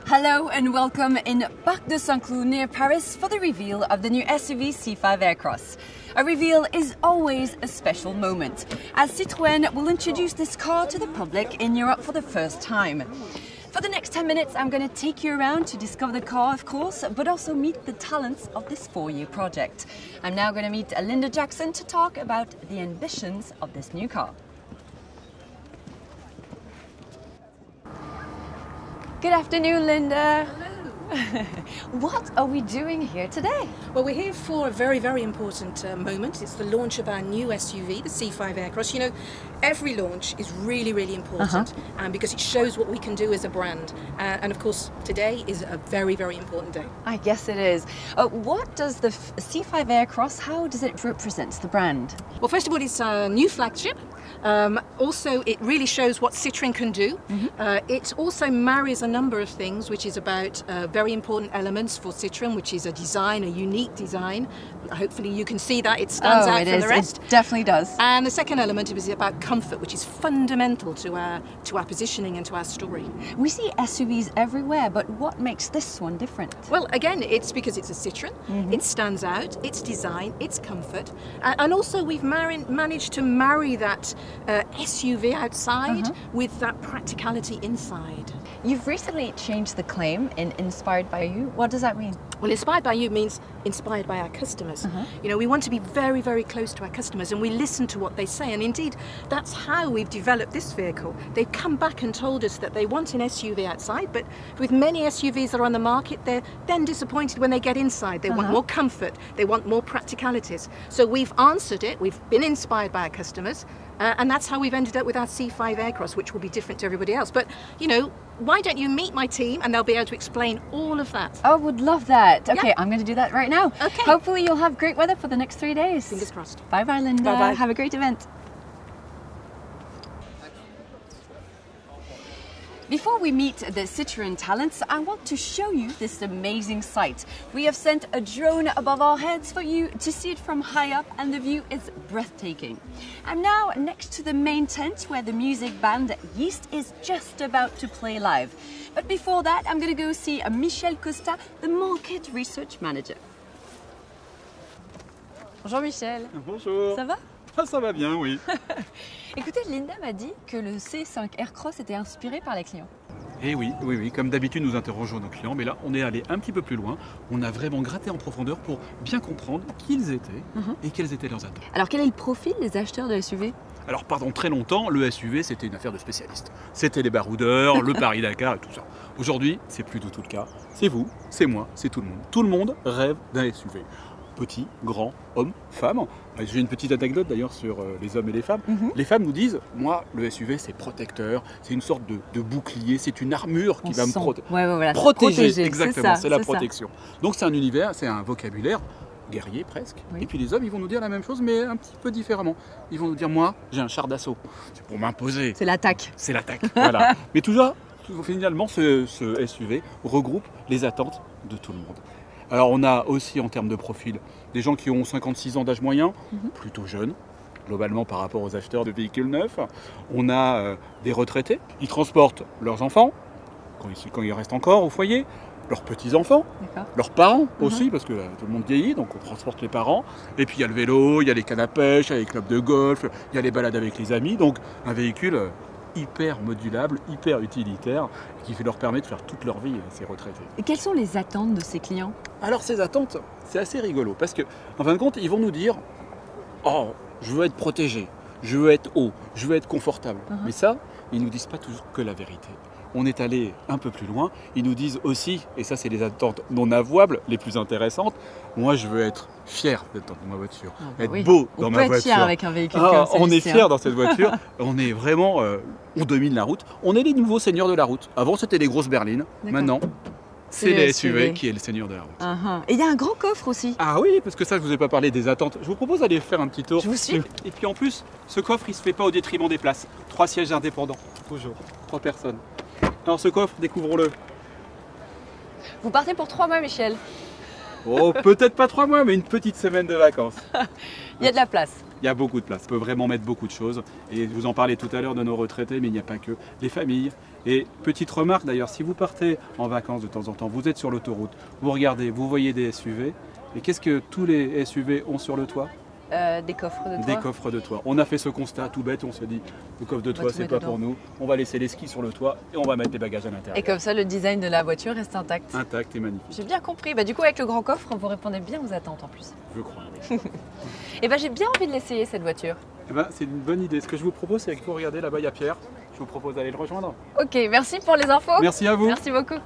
Hello and welcome in Parc de Saint-Cloud near Paris for the reveal of the new SUV C5 Aircross. A reveal is always a special moment, as Citroën will introduce this car to the public in Europe for the first time. For the next 10 minutes, I'm going to take you around to discover the car, of course, but also meet the talents of this 4-year project. I'm now going to meet Linda Jackson to talk about the ambitions of this new car. Good afternoon, Linda. Hello. What are we doing here today? Well, we're here for a very, very important moment. It's the launch of our new SUV, the C5 Aircross. You know, every launch is really, really important because it shows what we can do as a brand. And of course, today is a very, very important day. I guess it is. What does the C5 Aircross, how does it represent the brand? Well, first of all, it's a new flagship. Also, it really shows what Citroën can do. It also marries a number of things, which is about very important elements for Citroën, which is a design, a unique design. Hopefully you can see that it stands out from the rest. It definitely does. And the second element is about comfort, which is fundamental to our positioning and to our story. We see SUVs everywhere, but what makes this one different? Well, again, it's because it's a Citroën. It stands out, its design, its comfort, and also we've managed to marry that SUV outside with that practicality inside. You've recently changed the claim in Inspired by You. What does that mean? Well, Inspired by You means inspired by our customers. You know, we want to be very, very close to our customers and we listen to what they say. And indeed, that's how we've developed this vehicle. They've come back and told us that they want an SUV outside, but with many SUVs that are on the market, they're then disappointed when they get inside. They want more comfort, they want more practicalities. So we've answered it, we've been inspired by our customers, and that's how we've ended up with our C5 Aircross, which will be different to everybody else. But, you know, why don't you meet my team and they'll be able to explain all of that. I would love that. Okay, I'm going to do that right now. Okay. Hopefully you'll have great weather for the next 3 days. Fingers crossed. Bye-bye, Linda. Bye-bye. Have a great event. Before we meet the Citroën talents, I want to show you this amazing sight. We have sent a drone above our heads for you to see it from high up, and the view is breathtaking. I'm now next to the main tent where the music band Yeast is just about to play live. But before that, I'm going to go see Michel Costa, the Market Research Manager. Bonjour Michel. Bonjour. Ça va? Ah, ça va bien, oui. Écoutez, Linda m'a dit que le C5 Aircross était inspiré par les clients. Et oui, comme d'habitude nous interrogeons nos clients, mais là on est allé un petit peu plus loin. On a vraiment gratté en profondeur pour bien comprendre qui ils étaient et quelles étaient leurs attentes. Alors quel est le profil des acheteurs de SUV? Alors pendant très longtemps, le SUV c'était une affaire de spécialistes. C'était les baroudeurs, le Paris-Dakar et tout ça. Aujourd'hui, c'est plus du tout le cas. C'est vous, c'est moi, c'est tout le monde. Tout le monde rêve d'un SUV. Petit, grand, homme, femme. J'ai une petite anecdote d'ailleurs sur les hommes et les femmes. Les femmes nous disent, moi, le SUV c'est protecteur, c'est une sorte de bouclier, c'est une armure qui va me protéger. Exactement, c'est la protection. Donc c'est un univers, c'est un vocabulaire guerrier presque. Et puis les hommes, ils vont nous dire la même chose, mais un petit peu différemment. Ils vont nous dire, moi, j'ai un char d'assaut, c'est pour m'imposer. C'est l'attaque. C'est l'attaque, voilà. Mais toujours, finalement, ce SUV regroupe les attentes de tout le monde. Alors on a aussi en termes de profil des gens qui ont 56 ans d'âge moyen, plutôt jeunes, globalement par rapport aux acheteurs de véhicules neufs. On a des retraités, ils transportent leurs enfants, quand ils restent encore au foyer, leurs petits-enfants, leurs parents aussi, parce que tout le monde vieillit, donc on transporte les parents. Et puis il y a le vélo, il y a les cannes à pêche, il y a les clubs de golf, il y a les balades avec les amis, donc un véhicule hyper modulable, hyper utilitaire, qui leur permet de faire toute leur vie, ces retraités. Et quelles sont les attentes de ces clients? Alors ces attentes, c'est assez rigolo, parce que en fin de compte, ils vont nous dire « Oh, je veux être protégé, je veux être haut, je veux être confortable ». Mais ça, ils ne nous disent pas toujours que la vérité. On est allé un peu plus loin, ils nous disent aussi, et ça c'est les attentes non avouables, les plus intéressantes, moi je veux être fier d'être dans ma voiture, être beau dans ma voiture. On peut être fier avec un véhicule comme celui-ci. On est fier dans cette voiture, on est vraiment, on domine la route, on est les nouveaux seigneurs de la route. Avant c'était les grosses berlines, maintenant c'est les SUV qui est le seigneur de la route. Et il y a un grand coffre aussi. Ah oui, parce que ça je vous ai pas parlé des attentes. Je vous propose d'aller faire un petit tour. Je vous suis. Et puis en plus, ce coffre il se fait pas au détriment des places. 3 sièges indépendants, toujours, 3 personnes. Alors ce coffre, découvrons-le. Vous partez pour 3 mois, Michel? Oh, peut-être pas 3 mois, mais une petite semaine de vacances. Il y a de la place. Il y a beaucoup de place. On peut vraiment mettre beaucoup de choses. Et vous en parlez tout à l'heure de nos retraités, mais il n'y a pas que les familles. Et petite remarque d'ailleurs, si vous partez en vacances de temps en temps, vous êtes sur l'autoroute, vous regardez, vous voyez des SUV. Et qu'est-ce que tous les SUV ont sur le toit? Des coffres de toit. Des coffres de toit. On a fait ce constat tout bête, on se dit, le coffre de toit, c'est pas pour nous. On va laisser les skis sur le toit et on va mettre les bagages à l'intérieur. Et comme ça, le design de la voiture reste intact. Intact et magnifique. J'ai bien compris. Bah, du coup, avec le grand coffre, vous répondez bien aux attentes en plus. Je crois. Et bah, j'ai bien envie de l'essayer, cette voiture. Eh ben, c'est une bonne idée. Ce que je vous propose, c'est que vous regardez là-bas, il y a Pierre. Je vous propose d'aller le rejoindre. Ok, merci pour les infos. Merci à vous. Merci beaucoup.